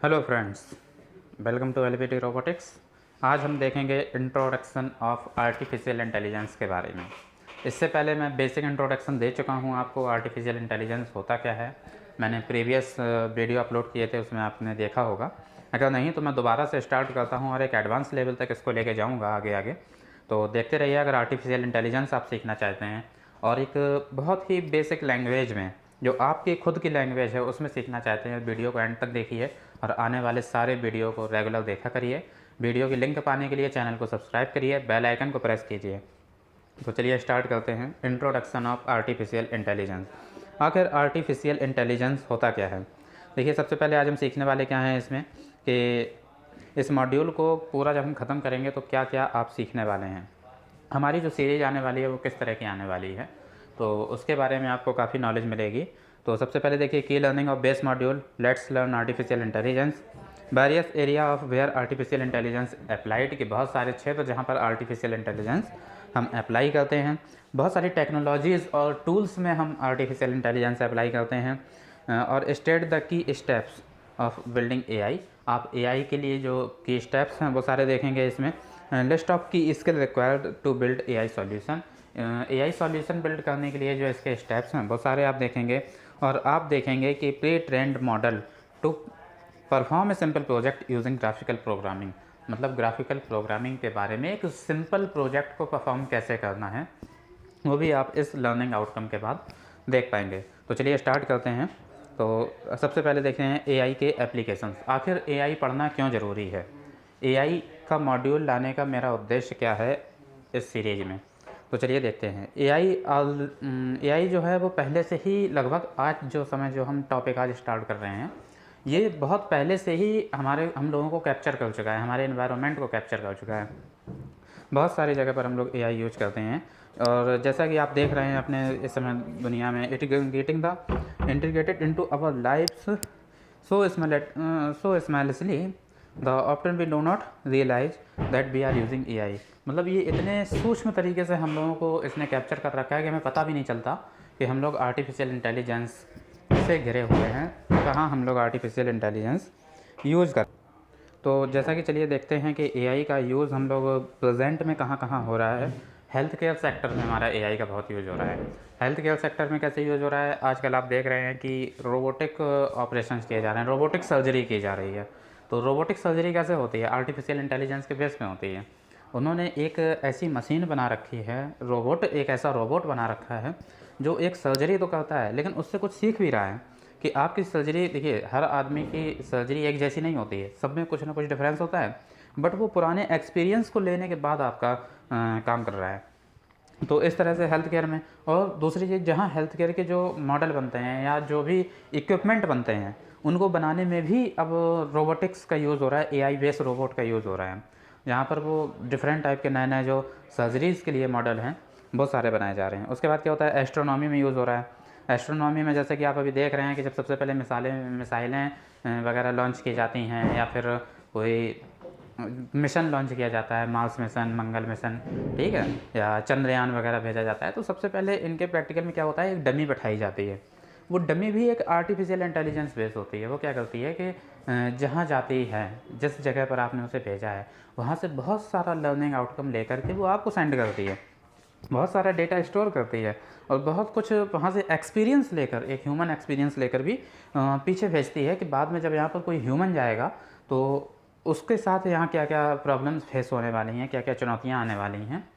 Hello friends, welcome to LPT Robotics. आज हम देखेंगे इंट्रोडक्शन ऑफ आर्टिफिशियल इंटेलिजेंस के बारे में। इससे पहले मैं बेसिक इंट्रोडक्शन दे चुका हूं आपको। आर्टिफिशियल इंटेलिजेंस होता क्या है मैंने प्रीवियस वीडियो अपलोड किए थे, उसमें आपने देखा होगा। अगर नहीं तो मैं दोबारा से स्टार्ट करता हूं और एक एडवांस लेवल तक इसको लेके जाऊँगा आगे आगे। तो देखते रहिए। अगर आर्टिफिशियल इंटेलिजेंस आप सीखना चाहते हैं और एक बहुत ही बेसिक लैंग्वेज में, जो आपकी खुद की लैंग्वेज है, उसमें सीखना चाहते हैं, वीडियो को एंड तक देखिए और आने वाले सारे वीडियो को रेगुलर देखा करिए। वीडियो की लिंक पाने के लिए चैनल को सब्सक्राइब करिए, बेल आइकन को प्रेस कीजिए। तो चलिए स्टार्ट करते हैं। Introduction of artificial intelligence. आखिर आर्टिफिशियल इंटेलिजेंस होता क्या है? देखिए, सबसे पहले आज हम सीखने वाले क्या हैं इसमें कि इस मॉड्यूल को पूरा जब हम ख़त्म करेंगे तो क्या क्या आप सीखने वाले हैं। हमारी जो सीरीज़ आने वाली है वो किस तरह की आने वाली है, तो उसके बारे में आपको काफ़ी नॉलेज मिलेगी। तो सबसे पहले देखिए, की learning of base module, let's learn artificial intelligence, various area of where artificial intelligence applied, कि बहुत सारे क्षेत्र जहाँ पर आर्टिफिशियल इंटेलिजेंस हम अप्लाई करते हैं। बहुत सारी टेक्नोलॉजीज़ और टूल्स में हम आर्टिफिशियल इंटेलिजेंस अप्लाई करते हैं। और state the key steps of building AI. आप एआई के लिए जो की स्टेप्स हैं वो सारे देखेंगे इसमें। List of key skill required to build AI solution. AI solution build करने के लिए जो इसके स्टेप्स हैं वो सारे आप देखेंगे। और आप देखेंगे कि pretrained model to perform a simple project using graphical programming. मतलब ग्राफिकल प्रोग्रामिंग के बारे में एक सिंपल प्रोजेक्ट को परफॉर्म कैसे करना है, वो भी आप इस लर्निंग आउटकम के बाद देख पाएंगे। तो चलिए स्टार्ट करते हैं। तो सबसे पहले देखते हैं एआई के एप्लीकेशंस। आखिर एआई पढ़ना क्यों ज़रूरी है, एआई का मॉड्यूल लाने का मेरा उद्देश्य क्या है इस सीरीज में। तो चलिए देखते हैं। एआई जो है वो पहले से ही लगभग आज जो समय जो हम टॉपिक आज स्टार्ट कर रहे हैं, ये बहुत पहले से ही हम लोगों को कैप्चर कर चुका है, हमारे एनवायरनमेंट को कैप्चर कर चुका है। बहुत सारी जगह पर हम लोग एआई यूज करते हैं। और जैसा कि आप देख रहे हैं अपने इस समय दुनिया में, it getting the integrated into our lives so seamlessly the often we do not realise that we are using AI. मतलब ये इतने सूक्ष्म तरीके से हम लोगों को इसने कैप्चर कर रखा है कि हमें पता भी नहीं चलता कि हम लोग आर्टिफिशियल इंटेलिजेंस से घिरे हुए हैं, कहाँ हम लोग आर्टिफिशियल इंटेलिजेंस यूज़ कर। तो जैसा कि चलिए देखते हैं कि एआई का यूज़ हम लोग प्रेजेंट में कहाँ कहाँ हो रहा है। हेल्थ केयर सेक्टर में हमारा एआई का बहुत यूज़ हो रहा है। हेल्थ केयर सेक्टर में कैसे यूज़ हो रहा है, आजकल आप देख रहे हैं कि रोबोटिक ऑपरेशंस किए जा रहे हैं, रोबोटिक सर्जरी की जा रही है। तो रोबोटिक सर्जरी कैसे होती है, आर्टिफिशियल इंटेलिजेंस के बेस में होती है। उन्होंने एक ऐसी मशीन बना रखी है, रोबोट, एक ऐसा रोबोट बना रखा है जो एक सर्जरी तो करता है लेकिन उससे कुछ सीख भी रहा है कि आपकी सर्जरी। देखिए, हर आदमी की सर्जरी एक जैसी नहीं होती है, सब में कुछ ना कुछ डिफरेंस होता है, बट वो पुराने एक्सपीरियंस को लेने के बाद आपका काम कर रहा है। तो इस तरह से हेल्थ केयर में। और दूसरी चीज़, जहाँ हेल्थ केयर के जो मॉडल बनते हैं या जो भी इक्विपमेंट बनते हैं, उनको बनाने में भी अब रोबोटिक्स का यूज़ हो रहा है, एआई बेस्ड रोबोट का यूज़ हो रहा है, जहाँ पर वो डिफरेंट टाइप के नए नए जो सर्जरीज़ के लिए मॉडल हैं बहुत सारे बनाए जा रहे हैं। उसके बाद क्या होता है, एस्ट्रोनॉमी में यूज़ हो रहा है। एस्ट्रोनॉमी में जैसे कि आप अभी देख रहे हैं कि जब सबसे पहले मिसाइलें वगैरह लॉन्च की जाती हैं, या फिर कोई मिशन लॉन्च किया जाता है, मार्स मिशन, मंगल मिशन, ठीक है, या चंद्रयान वगैरह भेजा जाता है, तो सबसे पहले इनके प्रैक्टिकल में क्या होता है, एक डमी बैठाई जाती है। वो डमी भी एक आर्टिफिशियल इंटेलिजेंस बेस होती है। वो क्या करती है कि जहाँ जाती है, जिस जगह पर आपने उसे भेजा है, वहाँ से बहुत सारा लर्निंग आउटकम लेकर के वो आपको सेंड करती है, बहुत सारा डेटा स्टोर करती है, और बहुत कुछ वहाँ से एक्सपीरियंस लेकर, एक ह्यूमन एक्सपीरियंस लेकर भी पीछे भेजती है कि बाद में जब यहाँ पर कोई ह्यूमन जाएगा तो उसके साथ यहाँ क्या क्या प्रॉब्लम्स फेस होने वाली हैं, क्या क्या चुनौतियाँ आने वाली हैं।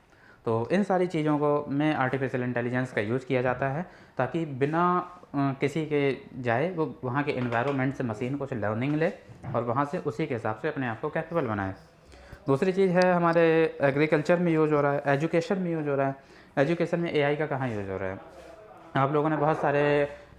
तो इन सारी चीज़ों को में आर्टिफिशियल इंटेलिजेंस का यूज़ किया जाता है, ताकि बिना किसी के जाए वो वहाँ के एनवायरनमेंट से मशीन कुछ लर्निंग ले और वहाँ से उसी के हिसाब से अपने आप को कैपेबल बनाए। दूसरी चीज़ है, हमारे एग्रीकल्चर में यूज़ हो रहा है, एजुकेशन में यूज़ हो रहा है। एजुकेशन में एआई का कहाँ यूज़ हो रहा है, आप लोगों ने बहुत सारे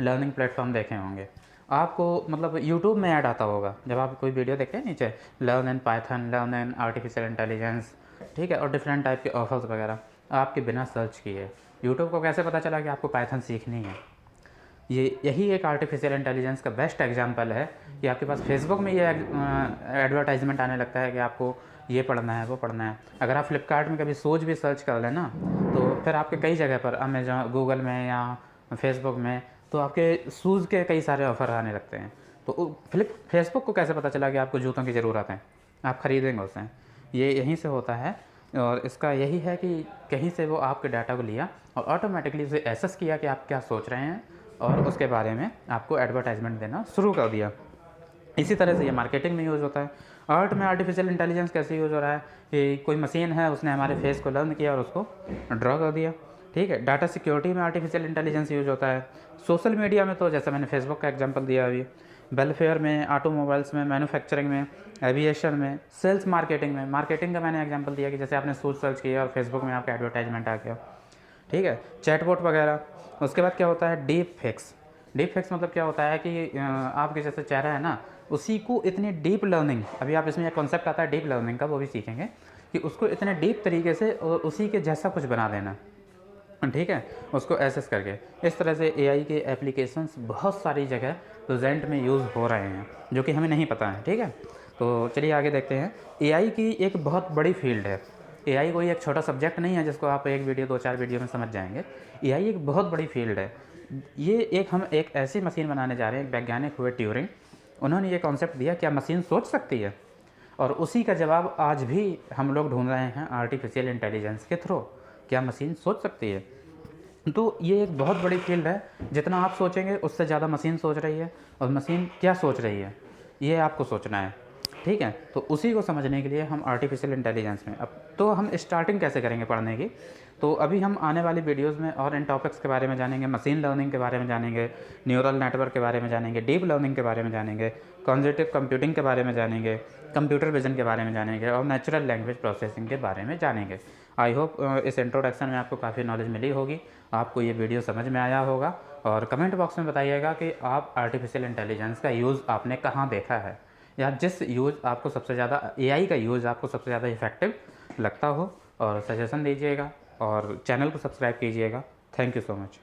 लर्निंग प्लेटफॉर्म देखे होंगे। आपको मतलब यूट्यूब में ऐड आता होगा, जब आप कोई वीडियो देखते हैं नीचे learn in Python, learn in artificial intelligence, ठीक है, और डिफरेंट टाइप के ऑफर्स वगैरह, आपके बिना सर्च किए यूट्यूब को कैसे पता चला कि आपको पाइथन सीखनी है। यही एक आर्टिफिशियल इंटेलिजेंस का बेस्ट एग्जांपल है कि आपके पास फेसबुक में ये एडवर्टाइजमेंट आने लगता है कि आपको ये पढ़ना है, वो पढ़ना है। अगर आप फ्लिपकार्ट में कभी सोच भी सर्च कर लें ना, तो फिर आपके कई जगह पर, अमेजॉन, गूगल में या फेसबुक में, तो आपके शूज़ के कई सारे ऑफ़र आने लगते हैं। तो फेसबुक को कैसे पता चला कि आपको जूतों की ज़रूरत है, आप ख़रीदेंगे उसे? ये यहीं से होता है। और इसका यही है कि कहीं से वो आपके डाटा को लिया और ऑटोमेटिकली उसे एसेस किया कि आप क्या सोच रहे हैं और उसके बारे में आपको एडवर्टाइजमेंट देना शुरू कर दिया। इसी तरह से ये मार्केटिंग में यूज़ होता है। आर्ट में आर्टिफिशियल इंटेलिजेंस कैसे यूज़ हो रहा है कि कोई मशीन है, उसने हमारे फेस को लर्न किया और उसको ड्रॉ कर दिया, ठीक है। डाटा सिक्योरिटी में आर्टिफिशियल इंटेलिजेंस यूज़ होता है। सोशल मीडिया में तो जैसे मैंने फेसबुक का एग्जांपल दिया अभी, वेलफेयर में, ऑटोमोबाइल्स में, मैन्युफैक्चरिंग में, एविएशन में, सेल्स मार्केटिंग में। मार्केटिंग का मैंने एग्जांपल दिया कि जैसे आपने शूज़ सर्च किया और फेसबुक में आपका एडवर्टाइजमेंट आ गया, ठीक है। चैटबॉट वगैरह। उसके बाद क्या होता है, डीप फेक्स। डीप फेक्स मतलब क्या होता है कि आपके जैसे चेहरा है ना, उसी को इतनी डीप लर्निंग, अभी आप इसमें एक कॉन्सेप्ट आता है डीप लर्निंग का, वो भी सीखेंगे कि उसको इतने डीप तरीके से और उसी के जैसा कुछ बना देना, ठीक है, उसको एसेस करके। इस तरह से एआई के एप्लीकेशंस बहुत सारी जगह प्रेजेंट में यूज़ हो रहे हैं जो कि हमें नहीं पता है, ठीक है। तो चलिए आगे देखते हैं। एआई की एक बहुत बड़ी फील्ड है। एआई कोई एक छोटा सब्जेक्ट नहीं है जिसको आप एक वीडियो 2-4 वीडियो में समझ जाएंगे। एआई एक बहुत बड़ी फील्ड है। ये हम एक ऐसी मशीन बनाने जा रहे हैं। एक वैज्ञानिक हुए ट्यूरिंग, उन्होंने ये कॉन्सेप्ट दिया, क्या मशीन सोच सकती है? और उसी का जवाब आज भी हम लोग ढूंढ रहे हैं आर्टिफिशियल इंटेलिजेंस के थ्रू। क्या मशीन सोच सकती है? तो ये एक बहुत बड़ी फील्ड है। जितना आप सोचेंगे उससे ज़्यादा मशीन सोच रही है। और मशीन क्या सोच रही है, ये आपको सोचना है, ठीक है। तो उसी को समझने के लिए हम आर्टिफिशियल इंटेलिजेंस में अब तो हम स्टार्टिंग कैसे करेंगे पढ़ने की, तो अभी हम आने वाली वीडियोस में और इन टॉपिक्स के बारे में जानेंगे। मशीन लर्निंग के बारे में जानेंगे, न्यूरल नेटवर्क के बारे में जानेंगे, डीप लर्निंग के बारे में जानेंगे, कॉन्जेक्टिव कंप्यूटिंग के बारे में जानेंगे, कंप्यूटर विजन के बारे में जानेंगे और नेचुरल लैंग्वेज प्रोसेसिंग के बारे में जानेंगे। आई होप इस इंट्रोडक्शन में आपको काफ़ी नॉलेज मिली होगी, आपको ये वीडियो समझ में आया होगा। और कमेंट बॉक्स में बताइएगा कि आप आर्टिफिशियल इंटेलिजेंस का यूज़ आपने कहाँ देखा है, या जिस यूज़ आपको सबसे ज़्यादा, एआई का यूज़ आपको सबसे ज़्यादा इफेक्टिव लगता हो, और सजेशन दीजिएगा और चैनल को सब्सक्राइब कीजिएगा। Thank you so much.